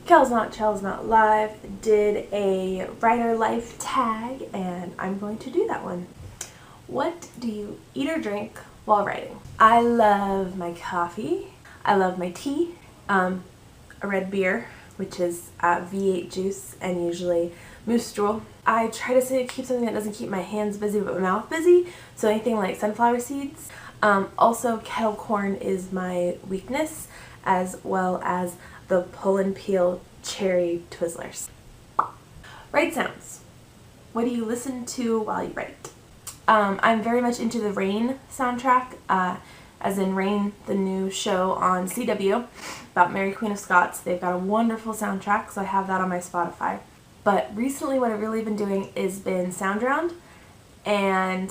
KelsnotChels Not Live did a writer life tag, and I'm going to do that one. What do you eat or drink while writing? I love my coffee. I love my tea, a red beer, which is V8 juice, and usually moose drool. I try to keep something that doesn't keep my hands busy but my mouth busy, so anything like sunflower seeds. Also, kettle corn is my weakness, as well as the pull and peel cherry Twizzlers. Write sounds. What do you listen to while you write? I'm very much into the Rain soundtrack, as in Rain, the new show on CW about Mary Queen of Scots. They've got a wonderful soundtrack, so I have that on my Spotify. But recently what I've really been doing is been sound drowned, and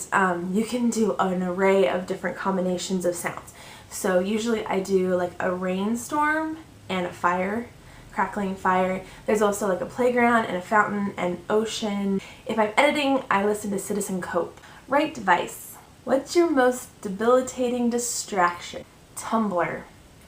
you can do an array of different combinations of sounds. So usually I do like a rainstorm and a fire, crackling fire. There's also like a playground and a fountain and ocean. If I'm editing, I listen to Citizen Cope. Write device. What's your most debilitating distraction? Tumblr.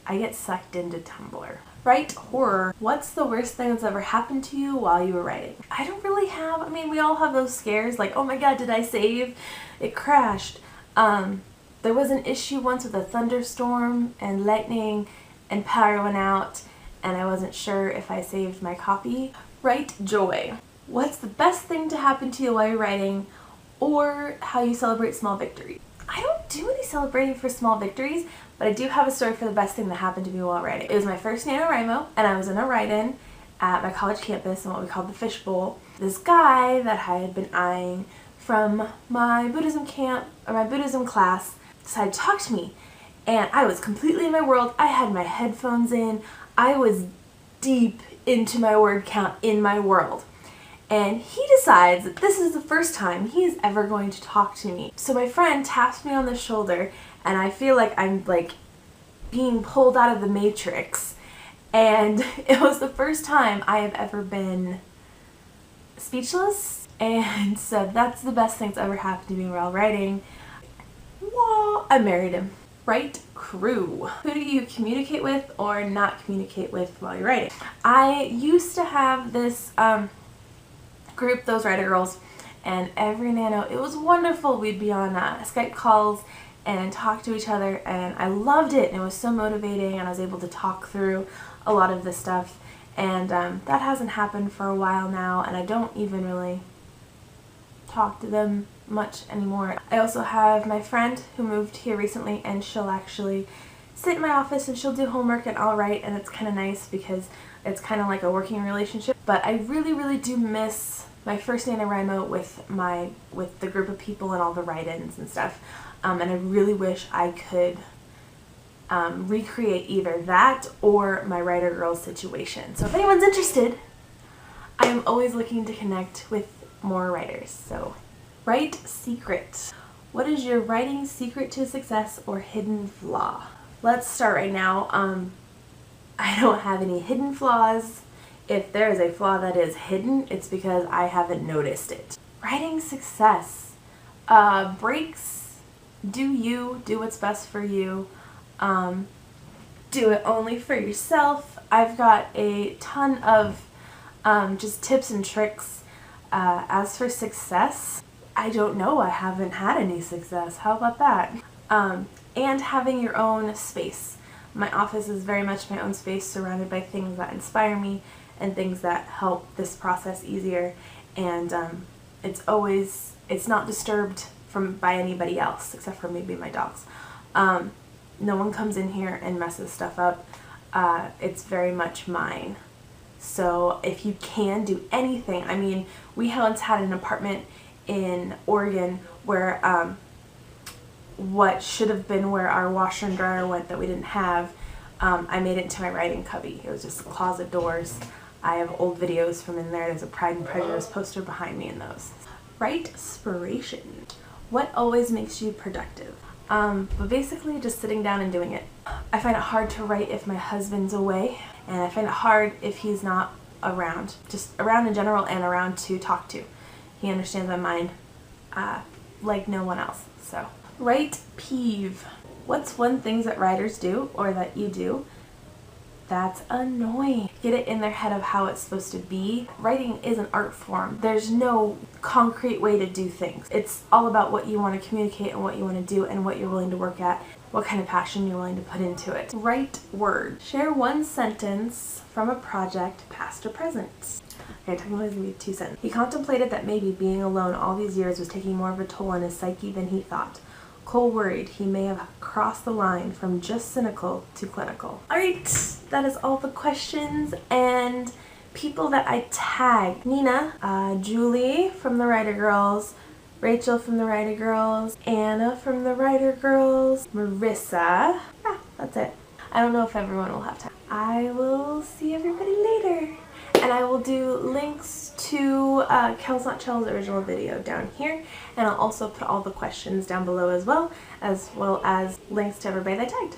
I get sucked into Tumblr. Write horror. What's the worst thing that's ever happened to you while you were writing? I don't really have, I mean, we all have those scares like, oh my god, did I save? It crashed. There was an issue once with a thunderstorm and lightning and power went out, and I wasn't sure if I saved my copy. Write joy. What's the best thing to happen to you while you're writing, or how you celebrate small victories? I don't do any celebrating for small victories, but I do have a story for the best thing that happened to me while writing. It was my first NaNoWriMo, and I was in a write-in at my college campus in what we called the fishbowl. This guy that I had been eyeing from my Buddhism camp, or my Buddhism class, decided to talk to me. And I was completely in my world. I had my headphones in. I was deep into my word count in my world. And he decides that this is the first time he is ever going to talk to me. So my friend taps me on the shoulder, and I feel like I'm like being pulled out of the Matrix. And it was the first time I have ever been speechless. And so that's the best thing that's ever happened to me while writing. Whoa, I married him. Write crew. Who do you communicate with or not communicate with while you're writing? I used to have this group, those writer girls, and every nano, it was wonderful. We'd be on Skype calls and talk to each other, and I loved it, and it was so motivating, and I was able to talk through a lot of this stuff, and that hasn't happened for a while now, and I don't even really talk to them much anymore. I also have my friend who moved here recently, and she'll actually sit in my office and she'll do homework and I'll write, and it's kind of nice because it's kind of like a working relationship. But I really do miss my first NaNoWriMo with the group of people and all the write-ins and stuff, and I really wish I could recreate either that or my writer girls situation. So if anyone's interested, I am always looking to connect with more writers. So write secret. What is your writing secret to success or hidden flaw? Let's start right now. I don't have any hidden flaws. If there is a flaw that is hidden, it's because I haven't noticed it. Writing success. Breaks. Do what's best for you. Do it only for yourself. I've got a ton of just tips and tricks. As for success, I don't know. I haven't had any success. How about that? And having your own space. My office is very much my own space, surrounded by things that inspire me and things that help this process easier. And it's not disturbed by anybody else except for maybe my dogs. No one comes in here and messes stuff up. It's very much mine. So if you can do anything, I mean, we once had an apartment in Oregon where what should have been where our washer and dryer went that we didn't have, I made it into my writing cubby. It was just closet doors. I have old videos from in there. There's a Pride and Prejudice poster behind me in those. Write-spiration. What always makes you productive? But basically just sitting down and doing it. I find it hard to write if my husband's away, and I find it hard if he's not around. Just around in general and around to talk to. He understands my mind like no one else. So, write peeve. What's one thing that writers do or that you do That's annoying. Get it in their head of how it's supposed to be. Writing is an art form. There's no concrete way to do things. It's all about what you want to communicate and what you want to do and what you're willing to work at, what kind of passion you're willing to put into it. Write word. Share one sentence from a project, past or present. Okay, technically it's going to be 2 sentences. He contemplated that maybe being alone all these years was taking more of a toll on his psyche than he thought. Cole worried he may have crossed the line from just cynical to clinical. Alright, that is all the questions and people that I tagged. Nina, Julie from the Writer Girls, Rachel from the Writer Girls, Anna from the Writer Girls, Marissa. Yeah, that's it. I don't know if everyone will have time. I will see everybody later. And I will do links to KelsnotChels' original video down here, and I'll also put all the questions down below as well as links to everybody that I tagged.